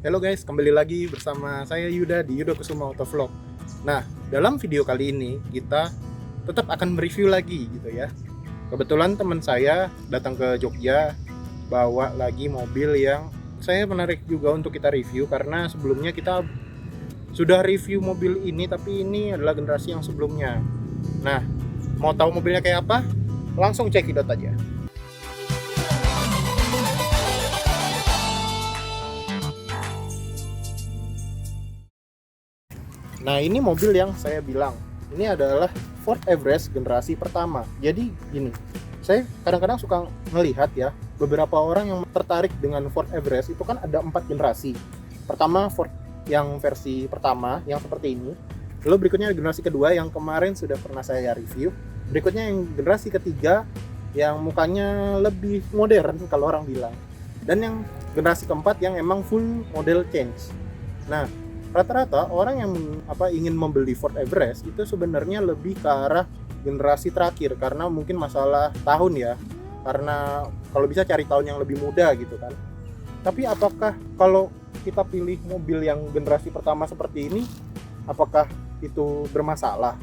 Halo guys, kembali lagi bersama saya Yuda di Yuda Kusuma Autovlog. Nah, dalam video kali ini kita tetap akan mereview lagi gitu ya. Kebetulan teman saya datang ke Jogja bawa lagi mobil yang saya menarik juga untuk kita review karena sebelumnya kita sudah review mobil ini tapi ini adalah generasi yang sebelumnya. Nah, mau tahu mobilnya kayak apa? Langsung cekidot aja. Nah, ini mobil yang saya bilang ini adalah Ford Everest generasi pertama. Jadi gini, saya kadang-kadang suka melihat ya, beberapa orang yang tertarik dengan Ford Everest itu kan ada 4 generasi. Pertama Ford yang versi pertama yang seperti ini. Lalu berikutnya generasi kedua yang kemarin sudah pernah saya review. Berikutnya yang generasi ketiga yang mukanya lebih modern kalau orang bilang. Dan yang generasi keempat yang emang full model change. Nah, rata-rata orang yang ingin membeli Ford Everest itu sebenarnya lebih ke arah generasi terakhir karena mungkin masalah tahun ya, karena kalau bisa cari tahun yang lebih muda gitu kan. Tapi apakah kalau kita pilih mobil yang generasi pertama seperti ini, apakah itu bermasalah?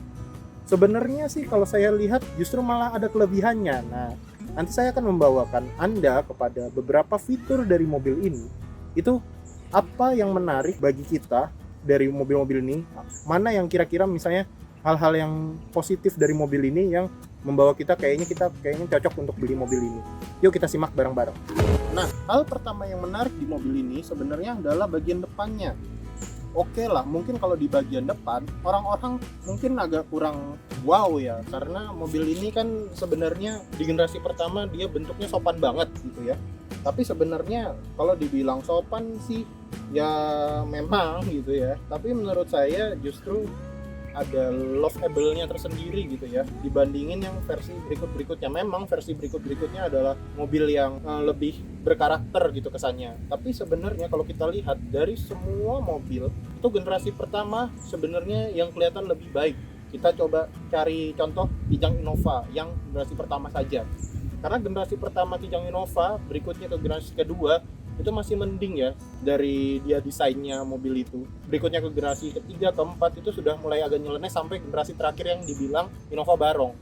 Sebenarnya sih kalau saya lihat justru malah ada kelebihannya. Nah, nanti saya akan membawakan Anda kepada beberapa fitur dari mobil ini. Itu apa yang menarik bagi kita dari mobil-mobil ini, mana yang kira-kira misalnya hal-hal yang positif dari mobil ini yang membawa kita kayaknya cocok untuk beli mobil ini. Yuk kita simak bareng-bareng. Nah, hal pertama yang menarik di mobil ini sebenarnya adalah bagian depannya. Oke lah, mungkin kalau di bagian depan orang-orang mungkin agak kurang wow ya, karena mobil ini kan sebenarnya di generasi pertama dia bentuknya sopan banget gitu ya. Tapi sebenarnya kalau dibilang sopan sih ya memang gitu ya, tapi menurut saya justru ada lovable-nya tersendiri gitu ya dibandingin yang versi berikut-berikutnya. Memang versi berikut-berikutnya adalah mobil yang lebih berkarakter gitu kesannya, tapi sebenarnya kalau kita lihat dari semua mobil itu generasi pertama sebenarnya yang kelihatan lebih baik. Kita coba cari contoh Kijang Innova yang generasi pertama saja, karena generasi pertama Kijang Innova berikutnya ke generasi kedua itu masih mending ya dari dia desainnya mobil itu. Berikutnya ke generasi ketiga, keempat itu sudah mulai agak nyeleneh sampai generasi terakhir yang dibilang Innova Barong.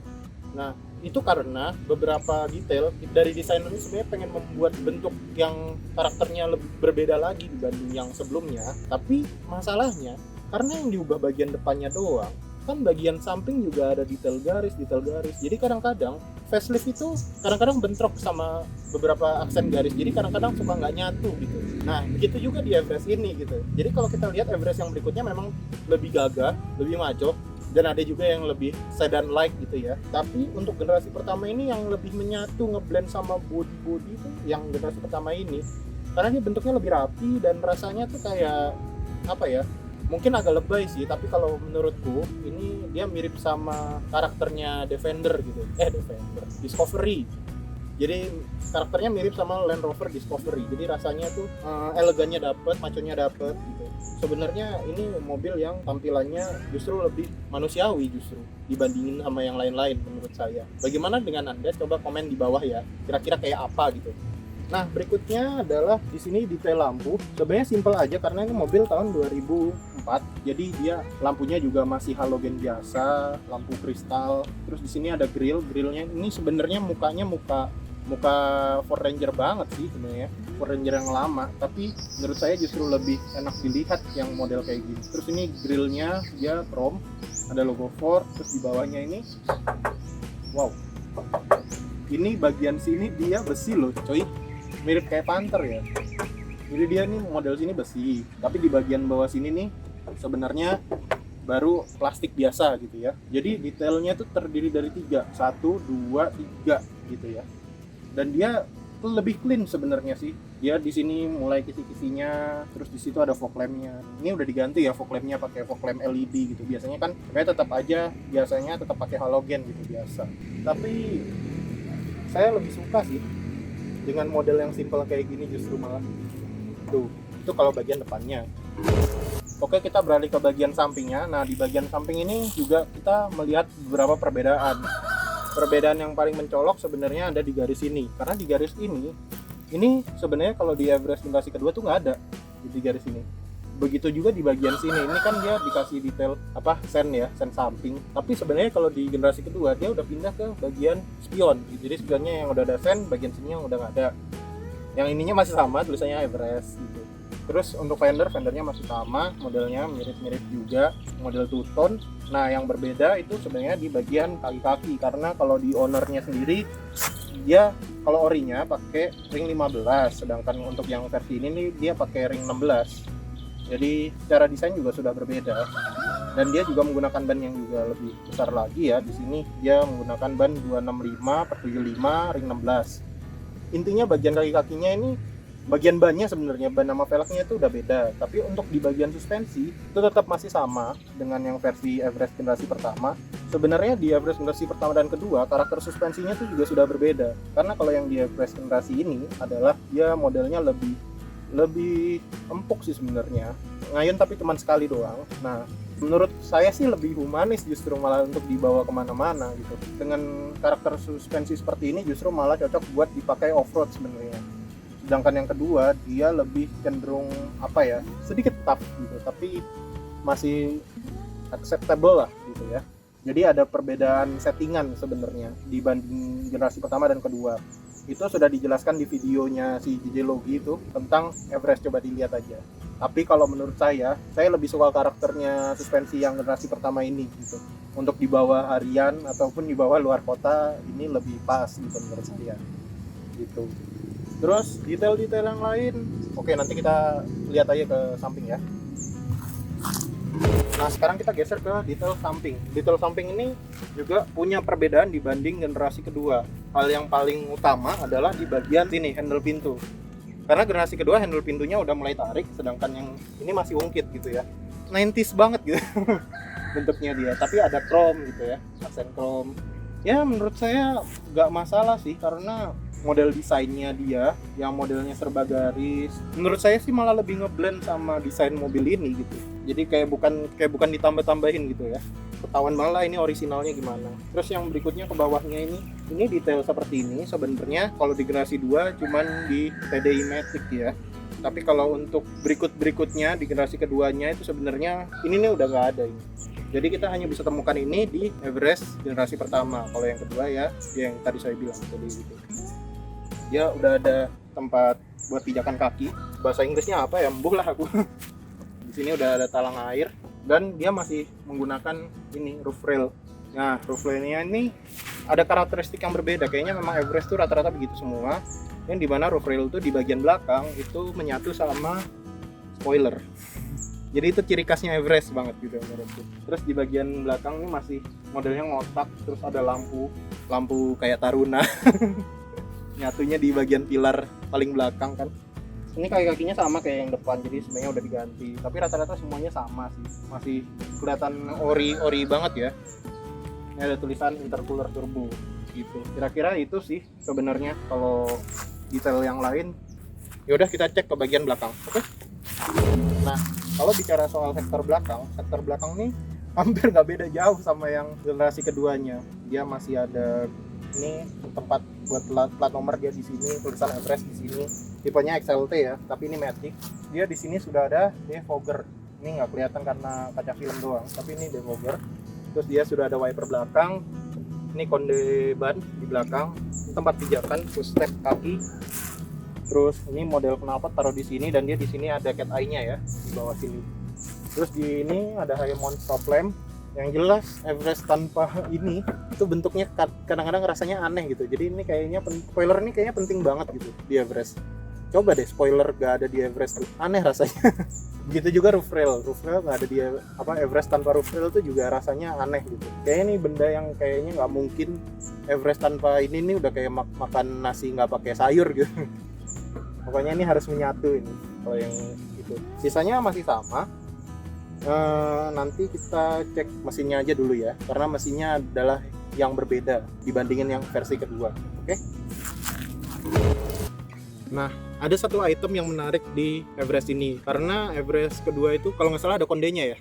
Nah, itu karena beberapa detail dari desainer ini sebenarnya pengen membuat bentuk yang karakternya lebih berbeda lagi dibanding yang sebelumnya. Tapi masalahnya karena yang diubah bagian depannya doang, kan bagian samping juga ada detail garis. Jadi kadang-kadang facelift itu kadang-kadang bentrok sama beberapa aksen garis. Jadi kadang-kadang suka nggak nyatu gitu. Nah, begitu juga di Everest ini gitu. Jadi kalau kita lihat Everest yang berikutnya memang lebih gagah, lebih maco, dan ada juga yang lebih sedan-like gitu ya. Tapi untuk generasi pertama ini yang lebih menyatu, ngeblend sama body itu yang generasi pertama ini. Karena dia bentuknya lebih rapi dan rasanya tuh kayak apa ya? Mungkin agak lebay sih, tapi kalau menurutku ini dia mirip sama karakternya Defender gitu. Discovery. Jadi karakternya mirip sama Land Rover Discovery. Jadi rasanya tuh elegannya dapet, maconya dapet gitu. Sebenarnya ini mobil yang tampilannya justru lebih manusiawi justru dibandingin sama yang lain-lain menurut saya. Bagaimana dengan Anda? Coba komen di bawah ya. Kira-kira kayak apa gitu. Nah, berikutnya adalah di sini detail lampu. Sebenarnya simple aja karena ini mobil tahun 2004. Jadi dia lampunya juga masih halogen biasa, lampu kristal. Terus di sini ada grillnya. Ini sebenarnya mukanya muka Ford Ranger banget sih sebenarnya. Ford Ranger yang lama, tapi menurut saya justru lebih enak dilihat yang model kayak gini. Terus ini grillnya dia chrome, ada logo Ford. Terus di bawahnya ini wow. Ini bagian sini dia besi loh, coy. Mirip kayak Panther ya. Jadi dia nih model sini besi, tapi di bagian bawah sini nih sebenarnya baru plastik biasa gitu ya. Jadi detailnya tuh terdiri dari 3, 1, 2, 3 gitu ya. Dan dia lebih clean sebenarnya sih. Dia di sini mulai kisi-kisinya, terus di situ ada fog lamp-nya. Ini udah diganti ya fog lamp-nya pakai fog lamp LED gitu. Biasanya kan kayak tetap pakai halogen gitu biasa. Tapi saya lebih suka sih dengan model yang simple kayak gini justru malah. Tuh, itu kalau bagian depannya. Oke, kita beralih ke bagian sampingnya. Nah, di bagian samping ini juga kita melihat beberapa perbedaan. Perbedaan yang paling mencolok sebenarnya ada di garis ini. Karena di garis ini sebenarnya kalau di Everest generasi kedua tuh nggak ada. di garis ini. Begitu juga di bagian sini, ini kan dia dikasih detail sen ya, sen samping. Tapi sebenarnya kalau di generasi kedua dia udah pindah ke bagian spion. Jadi spionnya yang udah ada sen, bagian sini yang udah nggak ada. Yang ininya masih sama, tulisannya Everest gitu. Terus untuk fendernya masih sama, modelnya mirip-mirip juga, model two tone. Nah yang berbeda itu sebenarnya di bagian kaki-kaki, karena kalau di ownernya sendiri dia kalau orinya pakai ring 15, sedangkan untuk yang versi ini nih dia pakai ring 16. Jadi secara desain juga sudah berbeda, dan dia juga menggunakan ban yang juga lebih besar lagi ya. Di sini dia menggunakan ban 265/75 ring 16. Intinya bagian kaki-kakinya ini, bagian bannya sebenarnya ban sama velgnya itu udah beda, tapi untuk di bagian suspensi itu tetap masih sama dengan yang versi Everest generasi pertama. Sebenarnya di Everest generasi pertama dan kedua karakter suspensinya itu juga sudah berbeda, karena kalau yang di Everest generasi ini adalah dia modelnya lebih empuk sih sebenarnya, ngayun tapi cuma sekali doang. Nah menurut saya sih lebih humanis justru, malah untuk dibawa kemana-mana gitu. Dengan karakter suspensi seperti ini justru malah cocok buat dipakai off-road sebenarnya. Sedangkan yang kedua dia lebih cenderung sedikit tough gitu, tapi masih acceptable lah gitu ya. Jadi ada perbedaan settingan sebenarnya dibanding generasi pertama dan kedua. Itu sudah dijelaskan di videonya si JJ Logi itu tentang Everest, coba dilihat aja. Tapi kalau menurut saya lebih suka karakternya suspensi yang generasi pertama ini gitu. Untuk dibawa harian ataupun dibawa luar kota ini lebih pas gitu menurut saya gitu. Terus detail-detail yang lain, oke nanti kita lihat aja ke samping ya. Nah sekarang kita geser ke detail samping. Detail samping ini juga punya perbedaan dibanding generasi kedua. Hal yang paling utama adalah di bagian sini, handle pintu. Karena generasi kedua handle pintunya udah mulai tarik, sedangkan yang ini masih ungkit gitu ya. 90s banget gitu bentuknya dia, tapi ada chrome gitu ya, aksen chrome. Ya menurut saya nggak masalah sih, karena model desainnya dia yang modelnya serba garis, menurut saya sih malah lebih ngeblend sama desain mobil ini gitu. Jadi kayak bukan ditambah-tambahin gitu ya. Ketahuan banget lah ini orisinalnya gimana. Terus yang berikutnya ke bawahnya ini detail seperti ini sebenarnya kalau di generasi 2 cuman di TDI Matic ya. Tapi kalau untuk berikutnya di generasi keduanya itu sebenarnya ini nih udah nggak ada ini. Jadi kita hanya bisa temukan ini di Everest generasi pertama. Kalau yang kedua ya yang tadi saya bilang tadi gitu. Ya udah ada tempat buat pijakan kaki. Bahasa Inggrisnya apa ya? Embuh lah aku. Di sini udah ada talang air dan dia masih menggunakan ini roof rail. Nah, roof railnya ini ada karakteristik yang berbeda. Kayaknya memang Everest tuh rata-rata begitu semua. Yang dimana roof rail tuh di bagian belakang itu menyatu sama spoiler. Jadi itu ciri khasnya Everest banget gitu menurutku. Terus di bagian belakang ini masih modelnya ngotak, terus ada lampu kayak Taruna. Nyatunya di bagian pilar paling belakang kan. Ini kaki-kakinya sama kayak yang depan, jadi sebenarnya udah diganti. Tapi rata-rata semuanya sama sih, masih kelihatan ori banget ya. Ini ada tulisan intercooler turbo gitu. Kira-kira itu sih sebenarnya kalau detail yang lain. Yaudah kita cek ke bagian belakang, oke? Nah kalau bicara soal sektor belakang ini hampir nggak beda jauh sama yang generasi keduanya. Dia masih ada ini tempat buat plat nomor, dia di sini tulisan Everest di sini. Tipenya XLT ya, tapi ini Matic. Dia di sini sudah ada defogger. Ini nggak kelihatan karena kaca film doang, tapi ini defogger. Terus dia sudah ada wiper belakang. Ini konde ban di belakang. Ini tempat pijakan, push step kaki. Terus ini model knalpot taruh di sini, dan dia di sini ada cat eye-nya ya di bawah sini. Terus di ini ada high mount stop lamp. Yang jelas Everest tanpa ini itu bentuknya kadang-kadang rasanya aneh gitu. Jadi ini kayaknya spoiler ini kayaknya penting banget gitu di Everest. Coba deh spoiler gak ada di Everest tuh, aneh rasanya. Begitu juga roof rail gak ada di Everest tanpa roof rail tuh juga rasanya aneh gitu. Kayaknya ini benda yang kayaknya nggak mungkin Everest tanpa ini nih udah kayak makan nasi nggak pakai sayur gitu. Pokoknya ini harus menyatu ini kalau yang itu. Sisanya masih sama. Nanti kita cek mesinnya aja dulu ya, karena mesinnya adalah yang berbeda dibandingin yang versi kedua. Oke? Nah, ada satu item yang menarik di Everest ini, karena Everest kedua itu kalau nggak salah ada kondenya ya.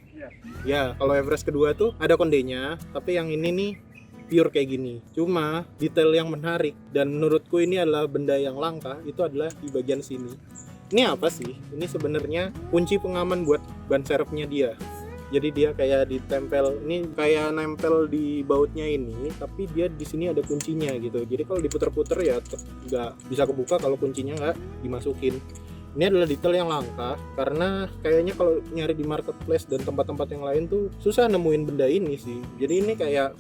Ya, kalau Everest kedua tuh ada kondenya, tapi yang ini nih pure kayak gini. Cuma detail yang menarik dan menurutku ini adalah benda yang langka itu adalah di bagian sini. Ini apa sih? Ini sebenarnya kunci pengaman buat ban serepnya dia. Jadi dia kayak ditempel, ini kayak nempel di bautnya ini, tapi dia di sini ada kuncinya gitu. Jadi kalau diputer-puter ya nggak bisa kebuka kalau kuncinya nggak dimasukin. Ini adalah detail yang langka karena kayaknya kalau nyari di marketplace dan tempat-tempat yang lain tuh susah nemuin benda ini sih. Jadi ini kayak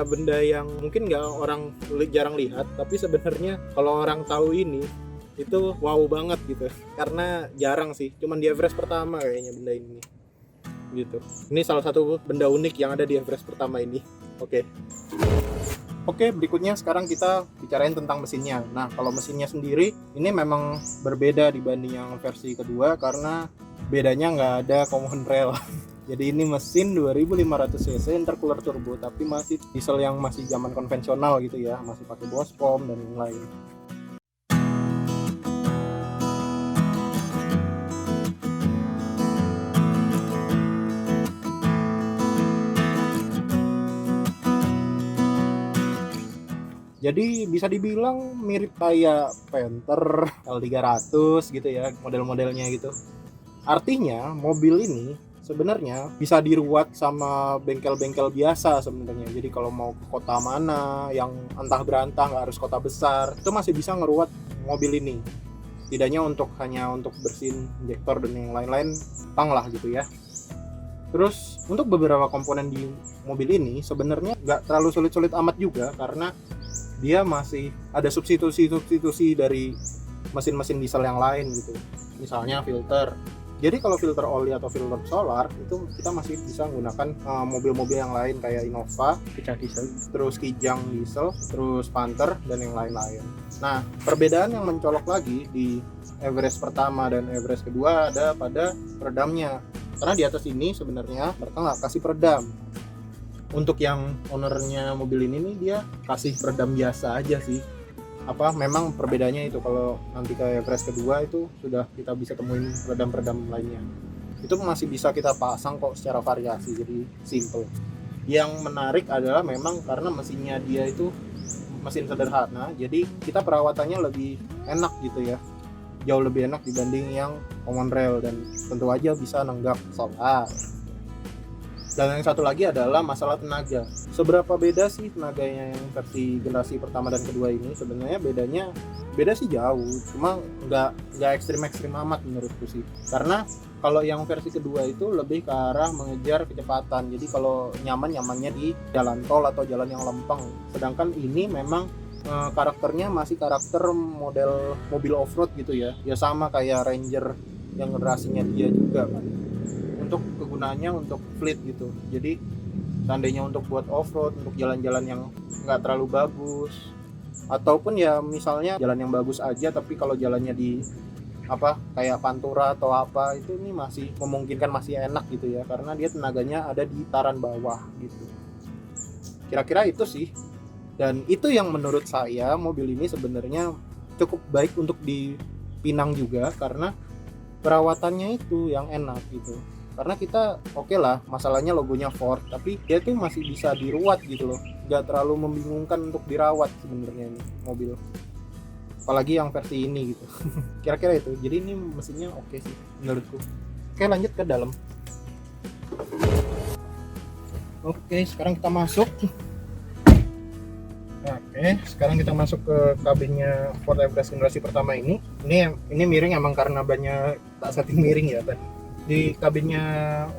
benda yang mungkin nggak orang jarang lihat, tapi sebenarnya kalau orang tahu ini itu wow banget gitu. Karena jarang sih, cuman di Everest pertama kayaknya benda ini gitu. Ini salah satu benda unik yang ada di Everest pertama ini. Oke, berikutnya sekarang kita bicarain tentang mesinnya. Nah, kalau mesinnya sendiri ini memang berbeda dibanding yang versi kedua karena bedanya nggak ada common rail. Jadi ini mesin 2500 cc intercooler turbo, tapi masih diesel yang masih zaman konvensional gitu ya, masih pakai Bospom dan yang lain. Jadi bisa dibilang mirip kayak Panther L300 gitu ya, model-modelnya gitu. Artinya mobil ini sebenarnya bisa diruat sama bengkel-bengkel biasa sebenarnya. Jadi kalau mau ke kota mana yang entah berantah, nggak harus kota besar, itu masih bisa ngeruat mobil ini. Tidaknya hanya untuk bersihin injektor dan yang lain-lain, pang lah gitu ya. Terus untuk beberapa komponen di mobil ini sebenarnya nggak terlalu sulit-sulit amat juga karena dia masih ada substitusi dari mesin-mesin diesel yang lain gitu. Misalnya filter. Jadi kalau filter oli atau filter solar itu kita masih bisa menggunakan mobil-mobil yang lain kayak Innova, Kijang diesel, terus Kijang diesel, terus Panther dan yang lain-lain. Nah, perbedaan yang mencolok lagi di Everest pertama dan Everest kedua ada pada peredamnya. Karena di atas ini sebenarnya mereka nggak kasih peredam. Untuk yang ownernya mobil ini nih dia kasih peredam biasa aja sih. Memang perbedaannya itu kalau nanti ke Everest kedua itu sudah kita bisa temuin peredam-peredam lainnya. Itu masih bisa kita pasang kok secara variasi, jadi simple. Yang menarik adalah memang karena mesinnya dia itu mesin sederhana, jadi kita perawatannya lebih enak gitu ya. Jauh lebih enak dibanding yang common rail dan tentu aja bisa nenggak solar. Dan yang satu lagi adalah masalah tenaga. Seberapa beda sih tenaganya yang versi generasi pertama dan kedua ini? Sebenarnya beda sih jauh, cuma nggak ekstrim amat menurutku sih. Karena kalau yang versi kedua itu lebih ke arah mengejar kecepatan. Jadi kalau nyamannya di jalan tol atau jalan yang lempeng. Sedangkan ini memang karakternya masih karakter model mobil off-road gitu ya. Ya sama kayak Ranger yang generasinya dia juga kan. Untuk kegunaannya untuk fleet gitu. Jadi seandainya untuk buat off-road, untuk jalan-jalan yang nggak terlalu bagus, ataupun ya misalnya jalan yang bagus aja tapi kalau jalannya di kayak Pantura atau apa itu ini masih memungkinkan, masih enak gitu ya karena dia tenaganya ada di taran bawah gitu. Kira-kira itu sih. Dan itu yang menurut saya mobil ini sebenarnya cukup baik untuk dipinang juga karena perawatannya itu yang enak gitu. Karena kita oke lah masalahnya logonya Ford, tapi dia tuh masih bisa diruat gitu loh, nggak terlalu membingungkan untuk dirawat sebenarnya ini mobil, apalagi yang versi ini gitu. Kira-kira itu, jadi ini mesinnya oke sih menurutku. Oke, lanjut ke dalam. Oke, sekarang kita masuk. Sekarang kita masuk ke kabinnya Ford Everest generasi pertama ini. Ini miring emang karena bannya tak setting miring ya tadi. Di kabinnya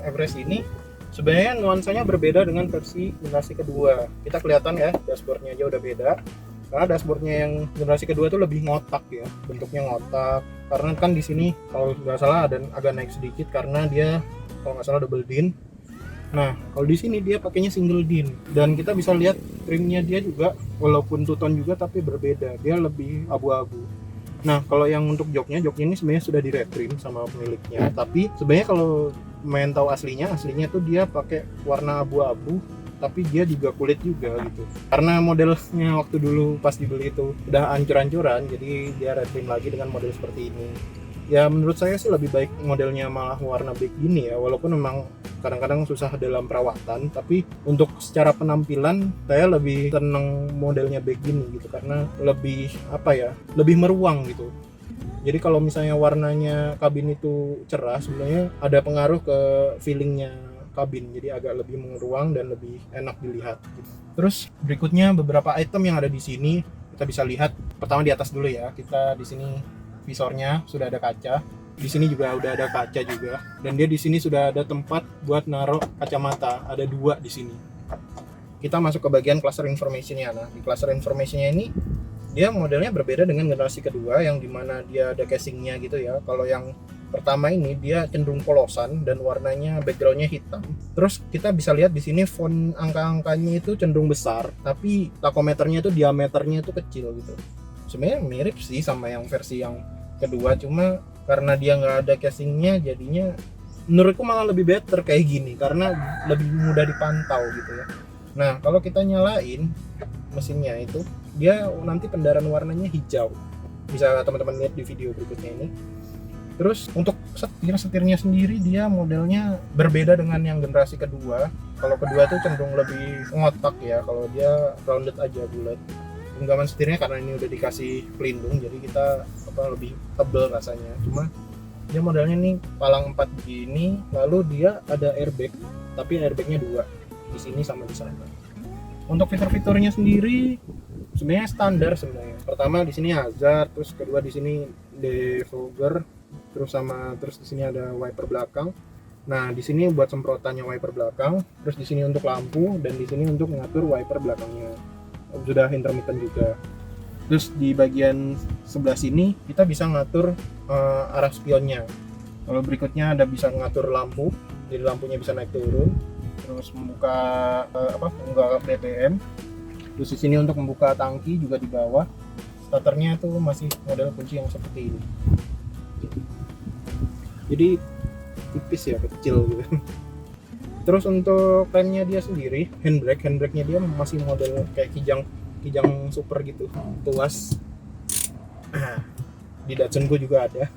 Everest ini sebenarnya nuansanya berbeda dengan versi generasi kedua. Kita kelihatan ya dashboardnya aja udah beda. Karena dashboardnya yang generasi kedua tuh lebih ngotak ya, bentuknya ngotak. Karena kan di sini kalau nggak salah ada agak naik sedikit karena dia kalau nggak salah double din. Nah kalau di sini dia pakainya single din dan kita bisa lihat trimnya dia juga walaupun two tone juga tapi berbeda. Dia lebih abu-abu. Nah, kalau yang untuk joknya ini sebenarnya sudah di-retrim sama pemiliknya. Tapi sebenarnya kalau main tahu aslinya tuh dia pakai warna abu-abu, tapi dia juga kulit juga gitu. Karena modelnya waktu dulu pas dibeli itu udah hancur-hancuran, jadi dia retrim lagi dengan model seperti ini. Ya menurut saya sih lebih baik modelnya malah warna black gini ya, walaupun memang kadang-kadang susah dalam perawatan, tapi untuk secara penampilan saya lebih seneng modelnya black gini gitu karena lebih lebih meruang gitu. Jadi kalau misalnya warnanya kabin itu cerah, sebenarnya ada pengaruh ke feelingnya kabin, jadi agak lebih mengeruang dan lebih enak dilihat. Terus berikutnya beberapa item yang ada di sini kita bisa lihat. Pertama di atas dulu ya, kita di sini visornya sudah ada kaca. Di sini juga udah ada kaca juga, dan dia di sini sudah ada tempat buat naruh kacamata, ada 2 di sini. Kita masuk ke bagian cluster information-nya. Nah, di cluster information-nya ini dia modelnya berbeda dengan generasi kedua yang dimana dia ada casingnya gitu ya. Kalau yang pertama ini dia cenderung polosan dan warnanya backgroundnya hitam. Terus kita bisa lihat di sini font angka-angkanya itu cenderung besar, tapi tachometernya itu diameternya itu kecil gitu. Sebenarnya mirip sih sama yang versi yang kedua, cuma karena dia nggak ada casingnya jadinya menurutku malah lebih better kayak gini karena lebih mudah dipantau gitu ya. Nah, kalau kita nyalain mesinnya itu dia nanti pendaran warnanya hijau, bisa teman-teman lihat di video berikutnya ini. Terus untuk setirnya sendiri dia modelnya berbeda dengan yang generasi kedua. Kalau kedua tuh cenderung lebih ngotak ya, kalau dia rounded aja, bulat. Genggaman setirnya karena ini udah dikasih pelindung jadi kita lebih tebel rasanya. Cuma dia modelnya nih palang 4 begini, lalu dia ada airbag, tapi airbagnya 2 di sini sama di sana. Untuk fitur-fiturnya sendiri sebenarnya standar sebenarnya. Pertama di sini hazard, terus kedua di sini defogger, terus di sini ada wiper belakang. Nah, di sini buat semprotannya wiper belakang, terus di sini untuk lampu dan di sini untuk mengatur wiper belakangnya. Sudah intermittent juga. Terus di bagian sebelah sini kita bisa ngatur arah spionnya. Kalau berikutnya ada bisa ngatur lampu, jadi lampunya bisa naik turun. Terus membuka membuka BPM. Terus di sini untuk membuka tangki juga di bawah. Starternya itu masih model kunci yang seperti ini. Jadi tipis ya, kecil gitu. Terus untuk remnya dia sendiri, handbrake-nya dia masih model kayak kijang super gitu, tuas. Di Datsunku juga ada.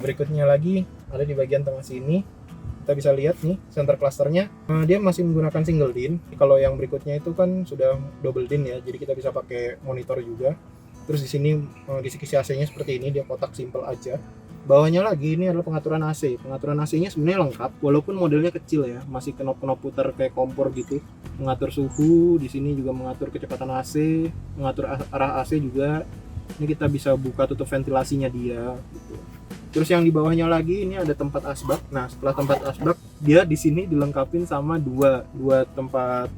Berikutnya lagi ada di bagian tengah sini. Kita bisa lihat nih center clusternya, dia masih menggunakan single DIN. Kalau yang berikutnya itu kan sudah double DIN ya, jadi kita bisa pakai monitor juga. Terus di sini kisi-kisi AC-nya seperti ini, dia kotak simple aja. Bawahnya lagi ini adalah pengaturan AC. Pengaturan AC-nya sebenarnya lengkap, walaupun modelnya kecil ya, masih knop-knop putar kayak kompor gitu. Mengatur suhu, di sini juga mengatur kecepatan AC, mengatur arah AC juga. Ini kita bisa buka tutup ventilasinya dia gitu. Terus yang di bawahnya lagi ini ada tempat asbak. Nah, setelah tempat asbak, dia di sini dilengkapin sama dua tempat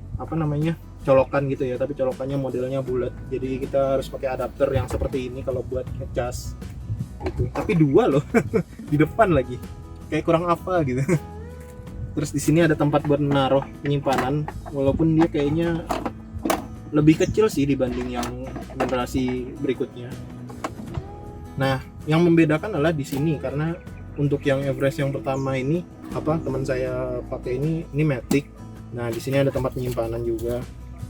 colokan gitu ya, tapi colokannya modelnya bulat. Jadi kita harus pakai adapter yang seperti ini kalau buat ngecas gitu. Tapi 2 loh di depan lagi. Kayak kurang apa gitu. Terus di sini ada tempat buat naruh penyimpanan, walaupun dia kayaknya lebih kecil sih dibanding yang generasi berikutnya. Nah, yang membedakan adalah di sini karena untuk yang Everest yang pertama ini teman saya pakai ini Matic. Nah, di sini ada tempat penyimpanan juga.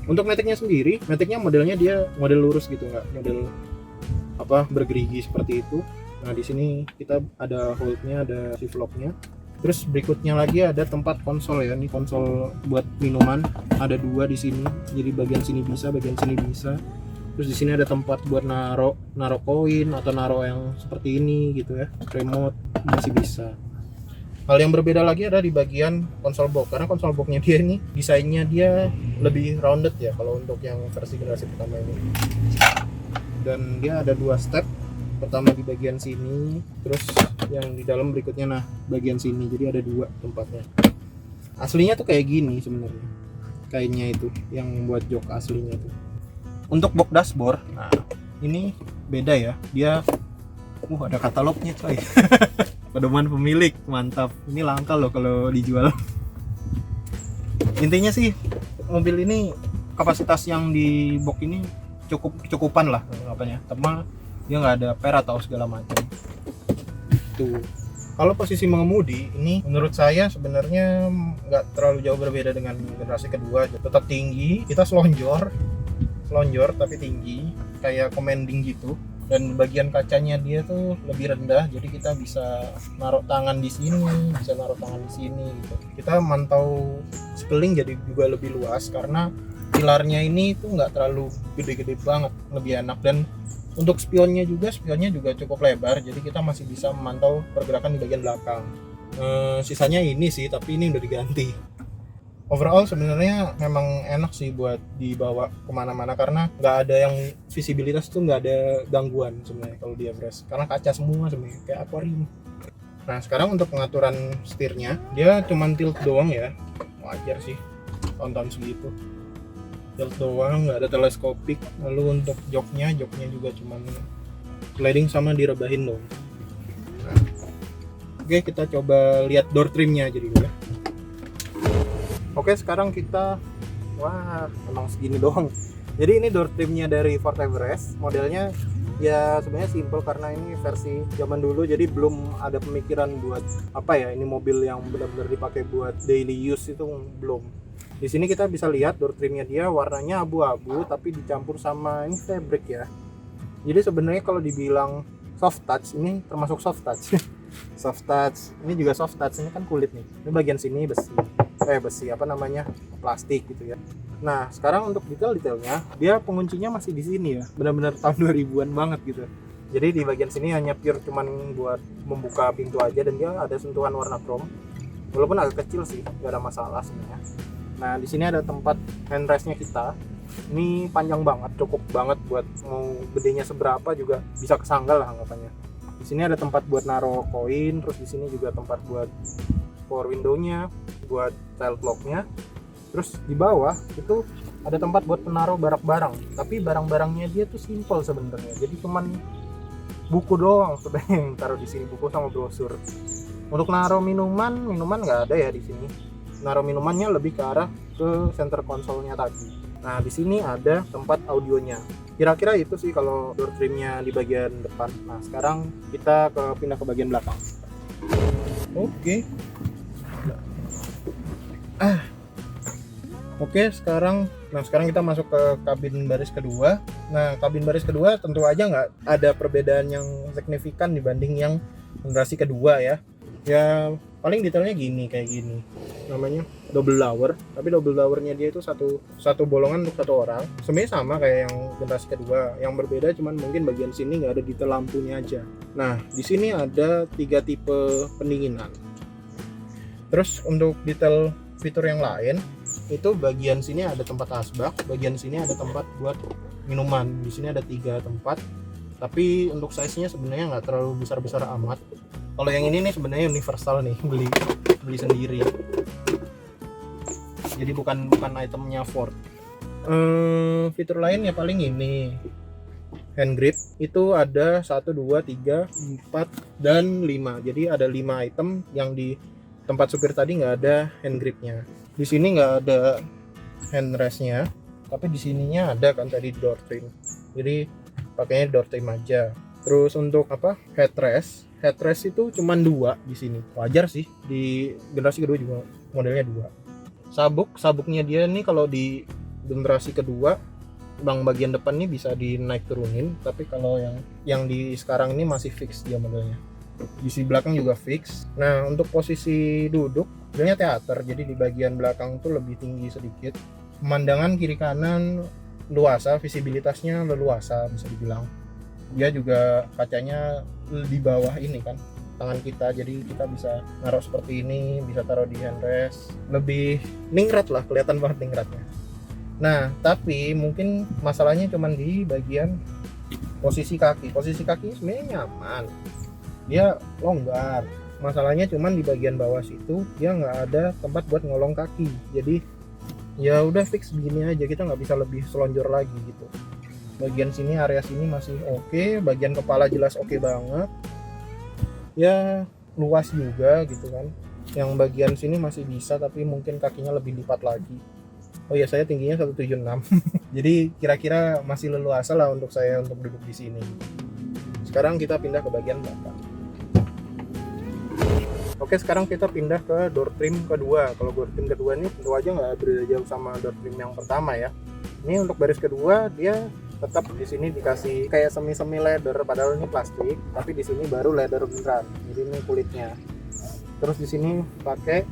Untuk Maticnya sendiri, Maticnya modelnya dia model lurus gitu, nggak model bergerigi seperti itu. Nah, di sini kita ada hold-nya, ada shift lock-nya. Terus berikutnya lagi ada tempat konsol ya. Ini konsol buat minuman, ada 2 di sini. Jadi bagian sini bisa, bagian sini bisa. Terus di sini ada tempat buat naro koin atau naro yang seperti ini gitu ya. Remote masih bisa. Hal yang berbeda lagi ada di bagian konsol box, karena konsol boxnya dia ini desainnya dia lebih rounded ya kalau untuk yang versi generasi pertama ini. Dan dia ada 2 step. Pertama di bagian sini, terus yang di dalam berikutnya bagian sini. Jadi ada 2 tempatnya. Aslinya tuh kayak gini sebenarnya. Kainnya itu yang buat jok aslinya tuh. Untuk box dashboard, nah ini beda ya, dia ada katalognya coy. Pedoman pemilik, mantap. Ini langka loh kalau dijual. Intinya sih mobil ini kapasitas yang di box ini cukupan lah teman dia nggak ada per atau segala macam tuh. Kalau posisi mengemudi ini menurut saya sebenarnya nggak terlalu jauh berbeda dengan generasi kedua, tetap tinggi, kita selonjor tapi tinggi kayak commanding gitu, dan bagian kacanya dia tuh lebih rendah jadi kita bisa naruh tangan di sini, bisa naruh tangan di sini gitu. Kita mantau sekeliling jadi juga lebih luas karena pilarnya ini tuh nggak terlalu gede-gede banget, lebih enak. Dan Untuk spionnya juga cukup lebar, jadi kita masih bisa memantau pergerakan di bagian belakang. Sisanya ini sih, tapi ini udah diganti. Overall sebenarnya memang enak sih buat dibawa kemana-mana, karena nggak ada yang visibilitas tuh, nggak ada gangguan sebenarnya kalau di Everest, karena kaca semua sebenarnya kayak akuarium. Nah sekarang untuk pengaturan setirnya, dia cuman tilt doang ya, wajar sih tahun-tahun segitu, tilt doang, nggak ada teleskopik. Lalu untuk joknya juga cuman sliding sama direbahin dong. Nah, oke, kita coba lihat door trimnya jadi dulu ya. Oke, sekarang kita, wah emang segini doang. Jadi ini door trimnya dari Fort Everest. Modelnya ya sebenarnya simple karena ini versi zaman dulu, jadi belum ada pemikiran buat apa ya, ini mobil yang benar-benar dipakai buat daily use, itu belum. Di sini kita bisa lihat door trimnya, dia warnanya abu-abu tapi dicampur sama ini fabric ya. Jadi sebenarnya kalau dibilang soft touch, ini termasuk soft touch. Soft touch, ini juga soft touch, ini kan kulit nih. Ini bagian sini besi apa namanya, plastik gitu ya. Nah sekarang untuk detailnya, dia penguncinya masih di sini ya, benar-benar tahun 2000-an banget gitu. Jadi di bagian sini hanya pure cuman buat membuka pintu aja, dan dia ada sentuhan warna chrome, walaupun agak kecil sih, nggak ada masalah sebenarnya. Nah di sini ada tempat handrestnya kita. Ini panjang banget, cukup banget buat mau gedenya seberapa juga bisa kesanggal lah anggapannya. Di sini ada tempat buat naruh koin, terus di sini juga tempat buat power window-nya, buat child lock-nya. Terus di bawah itu ada tempat buat menaruh barang-barang, tapi barang-barangnya dia tuh simple sebenarnya. Jadi cuman buku doang sebenarnya yang taruh di sini, buku sama brosur. Untuk naruh minuman nggak ada ya di sini. Naruh minumannya lebih ke arah ke center console-nya tadi. Nah di sini ada tempat audionya. Kira-kira itu sih kalau door trimnya di bagian depan. Nah sekarang kita pindah ke bagian belakang. Oke. Oke, sekarang kita masuk ke kabin baris kedua. Nah, kabin baris kedua tentu aja nggak ada perbedaan yang signifikan dibanding yang generasi kedua ya. Ya, paling detailnya kayak gini. Namanya double lower, tapi double lowernya dia itu satu bolongan untuk satu orang. Sebenarnya sama kayak yang generasi kedua. Yang berbeda cuman mungkin bagian sini nggak ada detail lampunya aja. Nah, di sini ada 3 tipe pendinginan. Terus untuk detail fitur yang lain, itu bagian sini ada tempat asbak, bagian sini ada tempat buat minuman. Di sini ada 3 tempat, tapi untuk size-nya sebenarnya nggak terlalu besar-besar amat. Kalau yang ini nih sebenarnya universal nih, beli sendiri. Jadi bukan itemnya Ford. Fitur lain ya paling ini. Hand grip itu ada 1, 2, 3, 4, dan 5. Jadi ada 5 item yang di tempat supir tadi nggak ada hand gripnya. Di sini nggak ada handrestnya, tapi di sininya ada kan tadi door trim. Jadi pakainya door trim aja. Terus untuk headrest itu cuma 2 di sini. Wajar sih, di generasi kedua juga modelnya 2. Sabuknya dia nih kalau di generasi kedua bagian depan nih bisa dinaik turunin, tapi kalau yang di sekarang ini masih fix dia modelnya. Di sisi belakang juga fix. Nah untuk posisi duduk sebenarnya teater, jadi di bagian belakang tuh lebih tinggi sedikit. Pemandangan kiri kanan luasa, visibilitasnya leluasa bisa dibilang. Dia juga kacanya di bawah ini kan tangan kita, jadi kita bisa naruh seperti ini, bisa taruh di handrest, lebih ningrat lah, kelihatan banget ningratnya. Nah tapi mungkin masalahnya cuman di bagian posisi kaki sebenarnya nyaman, dia longgar. Masalahnya cuman di bagian bawah situ dia nggak ada tempat buat ngolong kaki, jadi ya udah fix begini aja, kita nggak bisa lebih selonjor lagi gitu. Bagian sini, area sini masih oke, bagian kepala jelas oke banget ya, luas juga gitu kan. Yang bagian sini masih bisa, tapi mungkin kakinya lebih lipat lagi. Oh ya, saya tingginya 176 jadi kira-kira masih leluasa lah untuk saya untuk duduk di sini. Sekarang kita pindah ke bagian belakang. Oke, sekarang kita pindah ke door trim kedua. Kalau door trim kedua ini tentu aja nggak beda jauh sama door trim yang pertama ya. Ini untuk baris kedua dia tetap di sini dikasih kayak semi leather, padahal ini plastik, tapi di sini baru leather beneran. Jadi ini kulitnya. Terus di sini pakai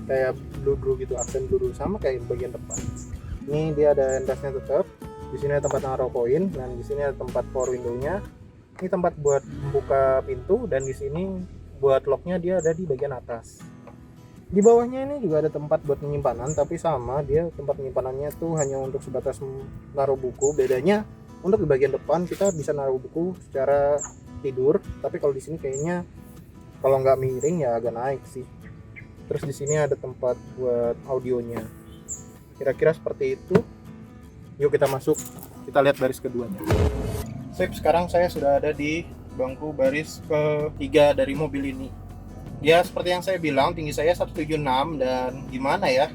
kayak blue gitu, aksen blue sama kayak bagian depan. Ini dia ada handrestnya tetap. Di sini ada tempat naruh koin, dan di sini ada tempat power window-nya. Ini tempat buat membuka pintu, dan di sini buat locknya dia ada di bagian atas. Di bawahnya ini juga ada tempat buat penyimpanan, tapi sama, dia tempat penyimpanannya tuh hanya untuk sebatas naruh buku. Bedanya untuk di bagian depan kita bisa naruh buku secara tidur, tapi kalau di sini kayaknya kalau nggak miring ya agak naik sih. Terus di sini ada tempat buat audionya. Kira-kira seperti itu. Yuk kita masuk, kita lihat baris keduanya. Sip, sekarang saya sudah ada di bangku baris ketiga dari mobil ini. Ya seperti yang saya bilang, tinggi saya 176, dan gimana ya,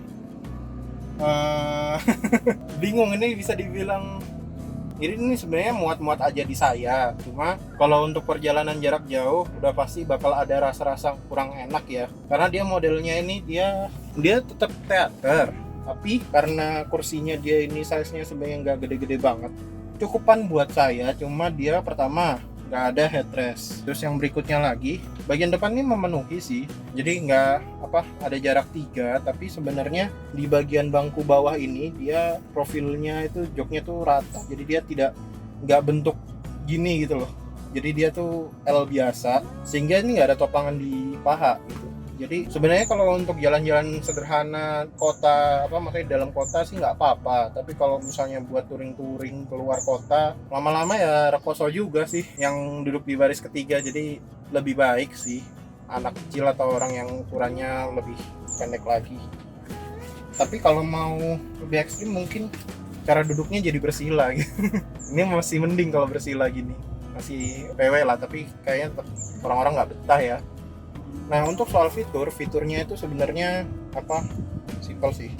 bingung, ini bisa dibilang ini sebenarnya muat-muat aja di saya. Cuma kalau untuk perjalanan jarak jauh udah pasti bakal ada rasa-rasa kurang enak ya, karena dia modelnya ini dia tetap teater, tapi karena kursinya dia ini size-nya sebenarnya nggak gede-gede banget, cukupan buat saya. Cuma dia pertama nggak ada headrest. Terus yang berikutnya lagi, bagian depan ini memenuhi sih, jadi nggak ada jarak 3, tapi sebenarnya di bagian bangku bawah ini dia profilnya itu joknya tuh rata, jadi dia nggak bentuk gini gitu loh. Jadi dia tuh L biasa, sehingga ini nggak ada topangan di paha gitu. Jadi sebenarnya kalau untuk jalan-jalan sederhana kota, maksudnya dalam kota sih nggak apa-apa. Tapi kalau misalnya buat touring-touring keluar kota, lama-lama ya rekoso juga sih yang duduk di baris ketiga. Jadi lebih baik sih anak kecil atau orang yang ukurannya lebih pendek lagi. Tapi kalau mau lebih ekstrim mungkin cara duduknya jadi bersila gitu. Ini masih mending kalau bersila gini, masih PW lah. Tapi kayaknya tetap orang-orang nggak betah ya. Nah untuk soal fiturnya itu sebenarnya simpel sih.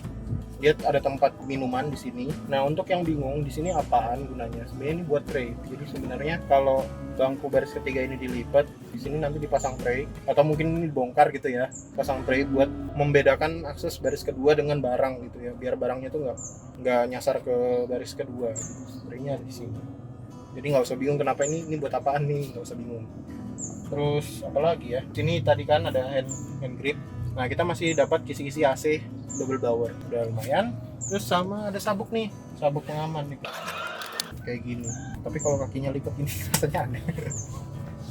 Dia ada tempat minuman di sini. Nah untuk yang bingung di sini apaan gunanya? Sebenarnya ini buat tray. Jadi sebenarnya kalau bangku baris ketiga ini dilipat, di sini nanti dipasang tray, atau mungkin ini dibongkar gitu ya, pasang tray buat membedakan akses baris kedua dengan barang gitu ya, biar barangnya tuh nggak nyasar ke baris kedua. Traynya di sini. Jadi nggak usah bingung kenapa ini buat apaan nih, nggak usah bingung. Terus apalagi ya, sini tadi kan ada hand grip. Nah kita masih dapat kisi-kisi AC double blower, udah lumayan. Terus sama ada sabuk nih, sabuk pengaman nih kayak gini. Tapi kalau kakinya lipat ini rasanya aneh.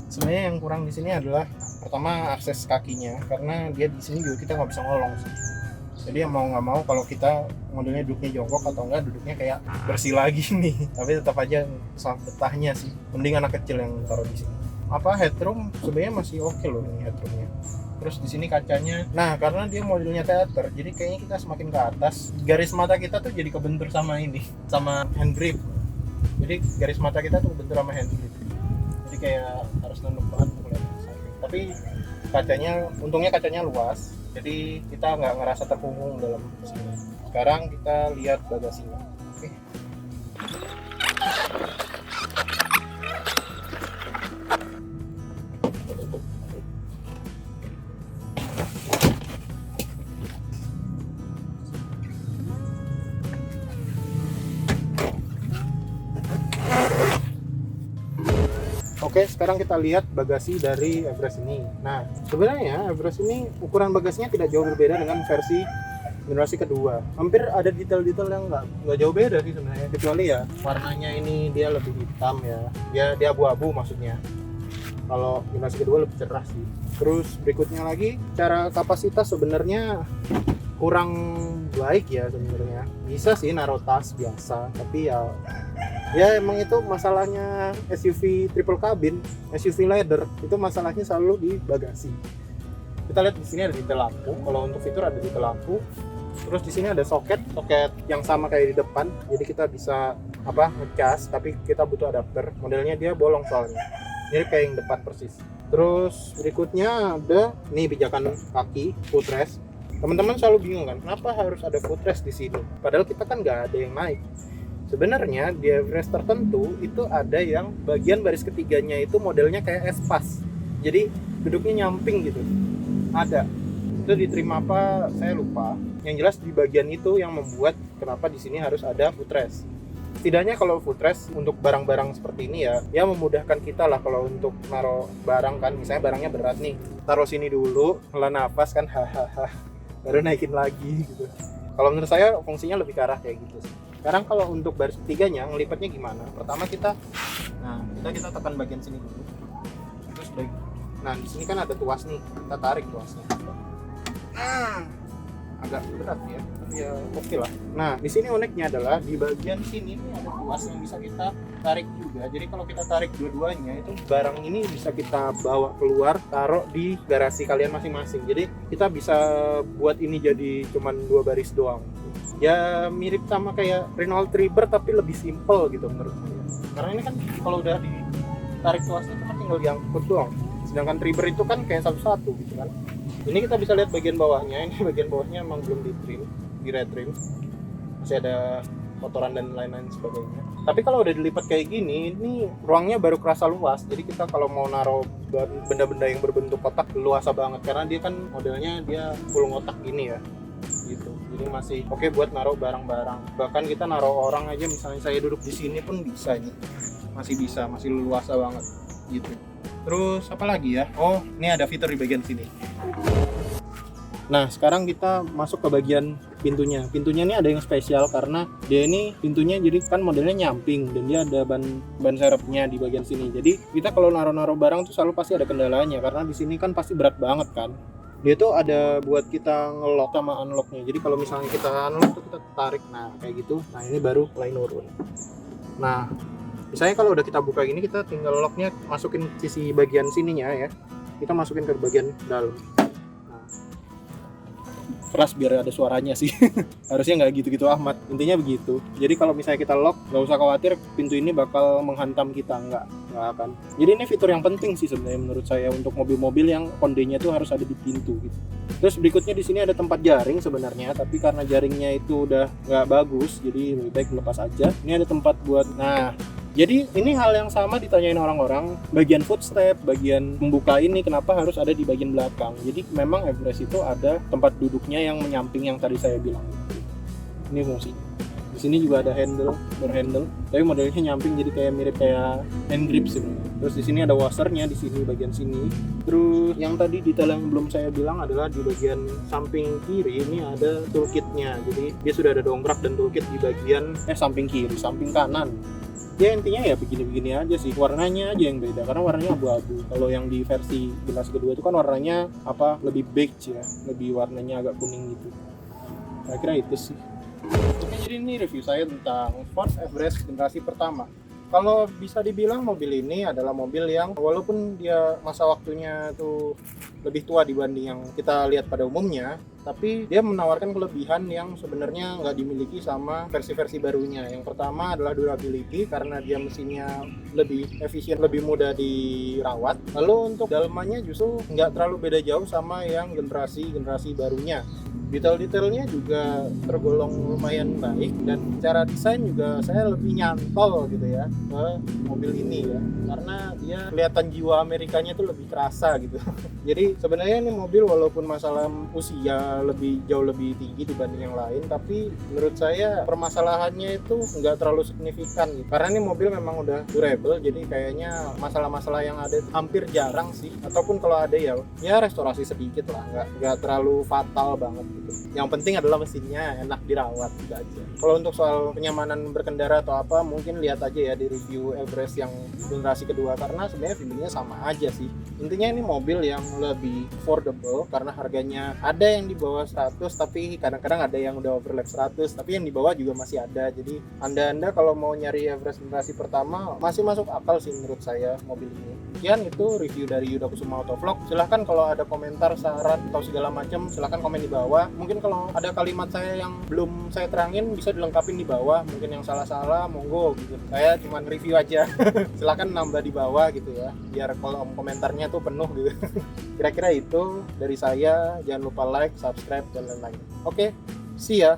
Sebenarnya yang kurang di sini adalah pertama akses kakinya, karena dia di sini juga kita nggak bisa ngolong sih. Jadi mau nggak mau kalau kita modelnya duduknya jongkok atau enggak duduknya kayak bersih lagi nih. Tapi tetap aja soal betahnya sih. Mending anak kecil yang taruh di sini. Headroom sebenarnya masih oke loh ini headroomnya. Terus di sini kacanya, nah karena dia modelnya teater, jadi kayaknya kita semakin ke atas, garis mata kita tuh jadi kebentur sama ini, sama hand grip. Jadi garis mata kita tuh kebentur sama hand grip. Jadi kayak harus nunduk banget kelihatan. Tapi kacanya, untungnya kacanya luas, jadi kita nggak ngerasa terkungkung dalam sini. Sekarang kita lihat bagasinya. Oke. Oke, sekarang kita lihat bagasi dari Everest ini. Nah, sebenarnya Everest ini ukuran bagasinya tidak jauh berbeda dengan versi generasi kedua. Hampir ada detail-detail yang nggak jauh beda sih sebenarnya. Kecuali ya warnanya ini dia lebih hitam ya. Dia abu-abu maksudnya. Kalau generasi kedua lebih cerah sih. Terus berikutnya lagi, cara kapasitas sebenarnya kurang baik ya sebenarnya. Bisa sih naruh tas biasa, tapi ya emang itu masalahnya SUV triple cabin, SUV leather, itu masalahnya selalu di bagasi. Kita lihat di sini ada detail lampu. Kalau untuk fitur ada detail lampu. Terus di sini ada soket yang sama kayak di depan. Jadi kita bisa ngecas, tapi kita butuh adapter. Modelnya dia bolong soalnya. Jadi kayak yang depan persis. Terus berikutnya ada nih pijakan kaki footrest. Teman-teman selalu bingung kan, kenapa harus ada footrest di sini? Padahal kita kan nggak ada yang naik. Sebenarnya di Everest tertentu itu ada yang bagian baris ketiganya itu modelnya kayak espas. Jadi duduknya nyamping gitu. Ada. Itu diterima apa saya lupa. Yang jelas di bagian itu yang membuat kenapa di sini harus ada footrest. Setidaknya kalau footrest untuk barang-barang seperti ini ya memudahkan kita lah kalau untuk naruh barang kan. Misalnya barangnya berat nih, taruh sini dulu, hela nafas kan, hahaha, baru naikin lagi gitu. Kalau menurut saya fungsinya lebih ke arah kayak gitu sih. Sekarang kalau untuk baris ketiganya ngelipatnya gimana? Pertama kita tekan bagian sini dulu. Terus nah di sini kan ada tuas nih, kita tarik tuasnya. Agak berat ya, tapi ya oke lah. Nah di sini uniknya adalah di bagian sini nih ada tuas yang bisa kita tarik juga. Jadi kalau kita tarik dua-duanya itu barang ini bisa kita bawa keluar, taruh di garasi kalian masing-masing. Jadi kita bisa buat ini jadi cuman 2 baris doang. Ya mirip sama kayak Renault Triber tapi lebih simple gitu menurut saya. Karena ini kan kalau udah ditarik tuasnya cuma tinggal diangkut doang. Sedangkan Triber itu kan kayak satu-satu gitu kan. Ini kita bisa lihat bagian bawahnya. Ini bagian bawahnya emang belum di retrim. Masih ada kotoran dan lain-lain sebagainya. Tapi kalau udah dilipat kayak gini, ini ruangnya baru kerasa luas. Jadi kita kalau mau naruh benda-benda yang berbentuk kotak luasa banget karena dia kan modelnya dia full ngotak gini ya. Gitu. Jadi masih oke buat naruh barang-barang. Bahkan kita naruh orang aja, misalnya saya duduk di sini pun bisa ini. Masih luasa banget gitu. Terus apa lagi ya? Oh, ini ada fitur di bagian sini. Nah, sekarang kita masuk ke bagian pintunya. Pintunya ini ada yang spesial karena dia ini pintunya jadi kan modelnya nyamping dan dia ada ban serepnya di bagian sini. Jadi kita kalau naruh-naruh barang tuh selalu pasti ada kendalanya karena di sini kan pasti berat banget kan. Dia tuh ada buat kita ngelock sama unlocknya. Jadi kalau misalnya kita unlock tuh kita tarik, nah kayak gitu. Nah ini baru mulai nurun. Nah misalnya kalau udah kita buka gini, kita tinggal locknya masukin sisi bagian sininya ya. Kita masukin ke bagian dalam. Nah, keras biar ada suaranya sih. Harusnya nggak gitu-gitu amat. Intinya begitu. Jadi kalau misalnya kita lock, nggak usah khawatir pintu ini bakal menghantam kita, nggak akan. Jadi ini fitur yang penting sih sebenarnya menurut saya untuk mobil-mobil yang kondenya tuh harus ada di pintu gitu. Terus berikutnya di sini ada tempat jaring sebenarnya, tapi karena jaringnya itu udah nggak bagus, jadi lebih baik lepas aja. Ini ada tempat buat, nah jadi ini hal yang sama ditanyain orang-orang, bagian footstep, bagian membuka ini kenapa harus ada di bagian belakang. Jadi memang Everest itu ada tempat duduknya yang menyamping yang tadi saya bilang. Ini fungsinya. Di sini juga ada door handle, tapi modelnya nyamping jadi kayak mirip kayak hand grip sebenarnya. Terus di sini ada washernya di sini bagian sini. Terus yang tadi detail yang belum saya bilang adalah di bagian samping kiri ini ada toolkitnya. Jadi dia sudah ada dongkrak dan toolkit di bagian samping kiri, samping kanan. Ya intinya ya begini-begini aja sih, warnanya aja yang beda karena warnanya abu-abu. Kalau yang di versi generasi kedua itu kan warnanya lebih beige ya, lebih warnanya agak kuning gitu. Kira-kira itu sih. Oke, jadi ini review saya tentang Ford Everest generasi pertama. Kalau bisa dibilang mobil ini adalah mobil yang walaupun dia masa waktunya tuh lebih tua dibanding yang kita lihat pada umumnya, tapi dia menawarkan kelebihan yang sebenarnya nggak dimiliki sama versi-versi barunya. Yang pertama adalah durability karena dia mesinnya lebih efisien, lebih mudah dirawat. Lalu untuk dalamannya justru nggak terlalu beda jauh sama yang generasi barunya. Detail-detailnya juga tergolong lumayan baik dan secara desain juga saya lebih nyantol gitu ya ke mobil ini ya, karena dia kelihatan jiwa Amerikanya tuh lebih kerasa gitu. Jadi sebenarnya ini mobil walaupun masalah usia jauh lebih tinggi dibanding yang lain, tapi menurut saya permasalahannya itu nggak terlalu signifikan gitu. Karena ini mobil memang udah durable, jadi kayaknya masalah-masalah yang ada hampir jarang sih, ataupun kalau ada ya restorasi sedikit lah, nggak terlalu fatal banget gitu. Yang penting adalah mesinnya enak dirawat gitu aja. Kalau untuk soal kenyamanan berkendara atau apa, mungkin lihat aja ya di review Everest yang generasi kedua, karena sebenarnya feelingnya sama aja sih. Intinya ini mobil yang lebih affordable karena harganya ada yang di bawah 100, tapi kadang-kadang ada yang udah overlap 100, tapi yang di bawah juga masih ada. Jadi anda kalau mau nyari Everest generasi pertama masih masuk akal sih menurut saya mobil ini. Sekian itu review dari Yuda Kusuma Autovlog. Silahkan kalau ada komentar, saran atau segala macam silahkan komen di bawah. Mungkin kalau ada kalimat saya yang belum saya terangin bisa dilengkapin di bawah. Mungkin yang salah-salah monggo gitu. Saya cuma review aja. Silahkan nambah di bawah gitu ya, biar kolom komentarnya tuh penuh gitu. Kira-kira itu dari saya. Jangan lupa like, subscribe dan lain-lain. Oke, see ya.